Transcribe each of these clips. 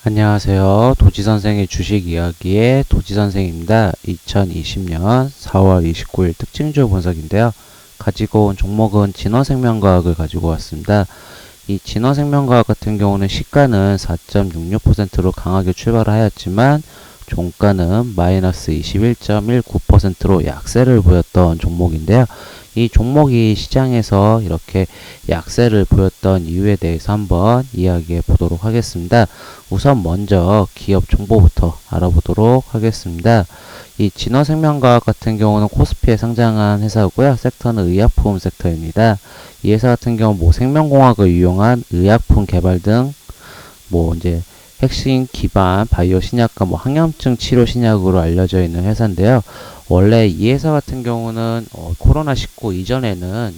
안녕하세요. 도지선생의 주식 이야기의 도지선생입니다. 2020년 4월 29일 특징주 분석인데요. 가지고 온 종목은 진화생명과학을 가지고 왔습니다. 이 진화생명과학 같은 경우는 시가는 4.66%로 강하게 출발을 하였지만 종가는 마이너스 21.19%로 약세를 보였던 종목인데요. 이 종목이 시장에서 이렇게 약세를 보였던 이유에 대해서 한번 이야기해 보도록 하겠습니다. 우선 먼저 기업 정보부터 알아보도록 하겠습니다. 이 진화생명과학 같은 경우는 코스피에 상장한 회사고요. 섹터는 의약품 섹터입니다. 이 회사 같은 경우 생명공학을 이용한 의약품 개발 등 이제 핵심 기반 바이오 신약과 항염증 치료 신약으로 알려져 있는 회사인데요. 원래 이 회사 같은 경우는 코로나19 이전에는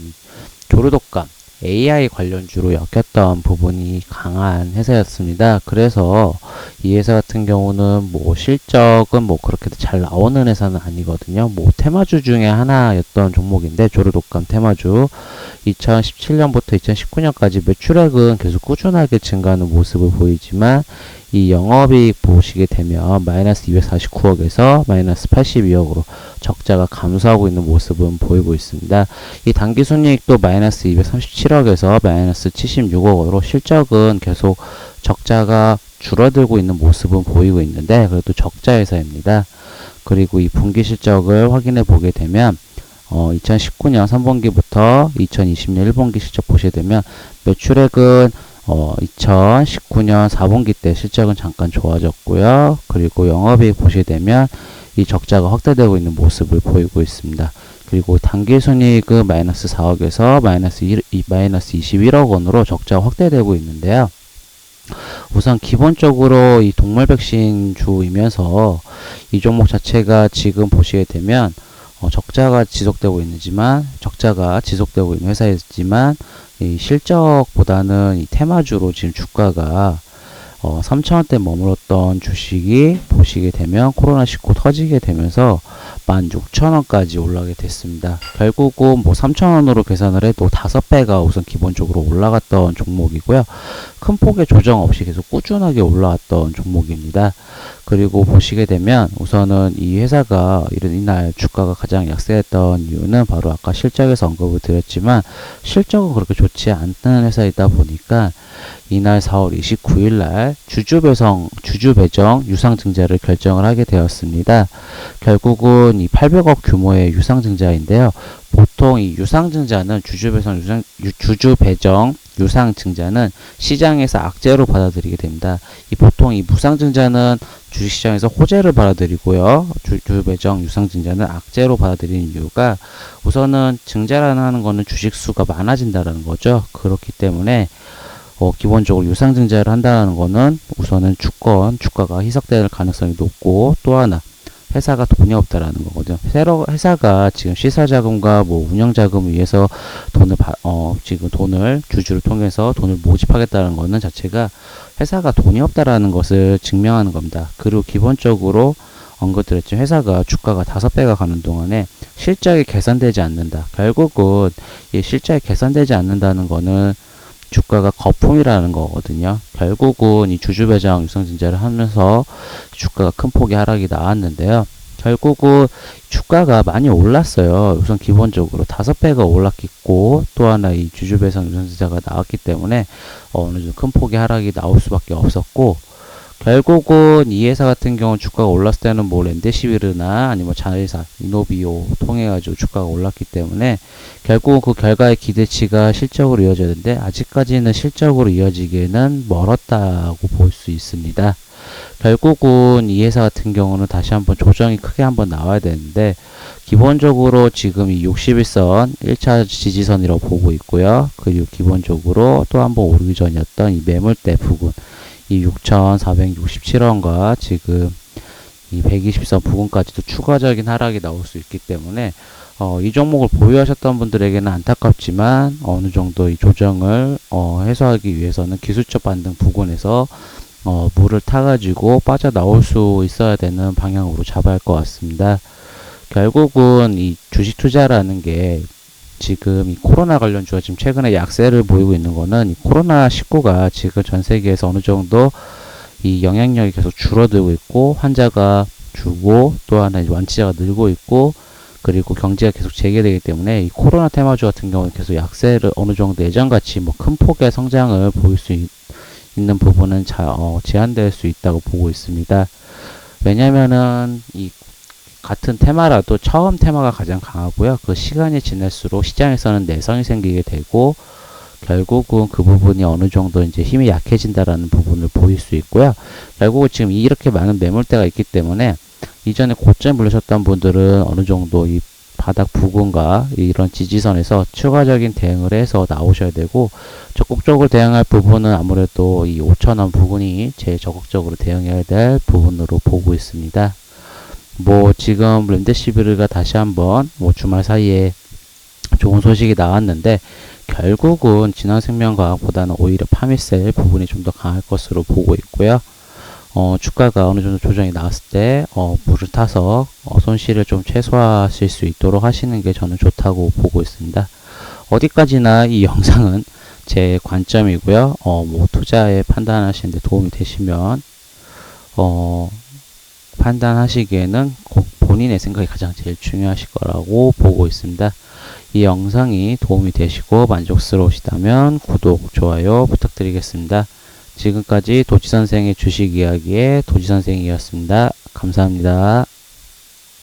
조류독감, AI 관련주로 엮였던 부분이 강한 회사였습니다. 그래서 이 회사 같은 경우는 실적은 그렇게 잘 나오는 회사는 아니거든요. 테마주 중에 하나였던 종목인데 조류독감 테마주 2017년부터 2019년까지 매출액은 계속 꾸준하게 증가하는 모습을 보이지만 이 영업이익 보시게 되면 마이너스 249억에서 마이너스 82억으로 적자가 감소하고 있는 모습은 보이고 있습니다. 이 당기순이익도 마이너스 237억에서 마이너스 76억으로 실적은 계속 적자가 줄어들고 있는 모습은 보이고 있는데 그래도 적자 회사입니다. 그리고 이 분기 실적을 확인해 보게 되면 2019년 3분기부터 2020년 1분기 실적 보시게 되면 매출액은 2019년 4분기 때 실적은 잠깐 좋아졌고요. 그리고 영업이익 보시게 되면 이 적자가 확대되고 있는 모습을 보이고 있습니다. 그리고 당기순이익은 마이너스 4억에서 마이너스 21억 원으로 적자가 확대되고 있는데요. 우선 기본적으로 이 동물 백신 주이면서 이 종목 자체가 지금 보시게 되면 적자가 지속되고 있는 회사이지만 이 실적보다는 이 테마주로 지금 주가가 3,000원대 머물렀던 주식이 보시게 되면 코로나19 터지게 되면서 16,000원까지 올라가게 됐습니다. 결국은 3,000원으로 계산을 해도 5배가 우선 기본적으로 올라갔던 종목이고요. 큰 폭의 조정 없이 계속 꾸준하게 올라왔던 종목입니다. 그리고 보시게 되면 우선은 이 회사가 이날 주가가 가장 약세했던 이유는 바로 아까 실적에서 언급을 드렸지만 실적은 그렇게 좋지 않는 회사이다 보니까 이날 4월 29일 날 주주 배정 유상증자를 결정을 하게 되었습니다. 결국은 이 800억 규모의 유상증자인데요. 보통 이 유상증자는 주주 배정 유상증자는 시장에서 악재로 받아들이게 됩니다. 보통 이 무상증자는 주식시장에서 호재를 받아들이고요. 주주 배정 유상증자는 악재로 받아들이는 이유가 우선은 증자라는 하는 거는 주식 수가 많아진다라는 거죠. 그렇기 때문에 기본적으로 유상증자를 한다는 거는 우선은 주가가 희석될 가능성이 높고 또 하나 회사가 돈이 없다라는 거거든요. 회사가 지금 시설자금과 운영자금을 위해서 주주를 통해서 돈을 모집하겠다는 거는 자체가 회사가 돈이 없다라는 것을 증명하는 겁니다. 그리고 기본적으로 언급드렸죠. 회사가 주가가 5배가 가는 동안에 실적이 개선되지 않는다. 결국은 이 실적이 개선되지 않는다는 거는 주가가 거품이라는 거거든요. 결국은 이 주주배정 유상증자를 하면서 주가가 큰 폭의 하락이 나왔는데요. 결국은 주가가 많이 올랐어요. 우선 기본적으로 5배가 올랐겠고 또 하나 이 주주배정 유상증자가 나왔기 때문에 어느 정도 큰 폭의 하락이 나올 수밖에 없었고 결국은 이 회사 같은 경우는 주가가 올랐을 때는 렌데시비르나 아니면 자회사 이노비오 통해 가지고 주가가 올랐기 때문에 결국은 그 결과의 기대치가 실적으로 이어져야 되는데 아직까지는 실적으로 이어지기에는 멀었다고 볼 수 있습니다. 결국은 이 회사 같은 경우는 다시 한번 조정이 크게 한번 나와야 되는데 기본적으로 지금 이 61선 1차 지지선이라고 보고 있고요. 그리고 기본적으로 또 한번 오르기 전이었던 이 매물대 부근 이 6,467원과 지금 이 120선 부근까지도 추가적인 하락이 나올 수 있기 때문에 이 종목을 보유하셨던 분들에게는 안타깝지만 어느 정도 이 조정을 해소하기 위해서는 기술적 반등 부근에서 물을 타가지고 빠져나올 수 있어야 되는 방향으로 잡아야 할 것 같습니다. 결국은 이 주식 투자라는 게 지금 이 코로나 관련주가 지금 최근에 약세를 보이고 있는 거는 이 코로나19가 지금 전 세계에서 어느 정도 이 영향력이 계속 줄어들고 있고 환자가 줄고 또 하나 이제 완치자가 늘고 있고 그리고 경제가 계속 재개되기 때문에 이 코로나 테마주 같은 경우는 계속 약세를 어느 정도 예전같이 뭐 큰 폭의 성장을 보일 수 있는 부분은 제한될 수 있다고 보고 있습니다. 왜냐면은 이 같은 테마라도 처음 테마가 가장 강하고요. 그 시간이 지날수록 시장에서는 내성이 생기게 되고 결국은 그 부분이 어느 정도 이제 힘이 약해진다라는 부분을 보일 수 있고요. 결국은 지금 이렇게 많은 매물대가 있기 때문에 이전에 고점에 물리셨던 분들은 어느 정도 이 바닥 부근과 이런 지지선에서 추가적인 대응을 해서 나오셔야 되고 적극적으로 대응할 부분은 아무래도 이 5,000원 부분이 제일 적극적으로 대응해야 될 부분으로 보고 있습니다. 뭐 지금 렘데시비르가 다시 한번 뭐 주말 사이에 좋은 소식이 나왔는데 결국은 진화생명과학보다는 오히려 파미셀 부분이 좀 더 강할 것으로 보고 있고요. 주가가 어느 정도 조정이 나왔을 때 물을 타서 손실을 좀 최소화하실 수 있도록 하시는 게 저는 좋다고 보고 있습니다. 어디까지나 이 영상은 제 관점이고요. 뭐 투자에 판단하시는데 도움이 되시면 판단하시기에는 꼭 본인의 생각이 가장 제일 중요하실 거라고 보고 있습니다. 이 영상이 도움이 되시고 만족스러우시다면 구독, 좋아요 부탁드리겠습니다. 지금까지 도지선생의 주식 이야기의 도지선생이었습니다. 감사합니다.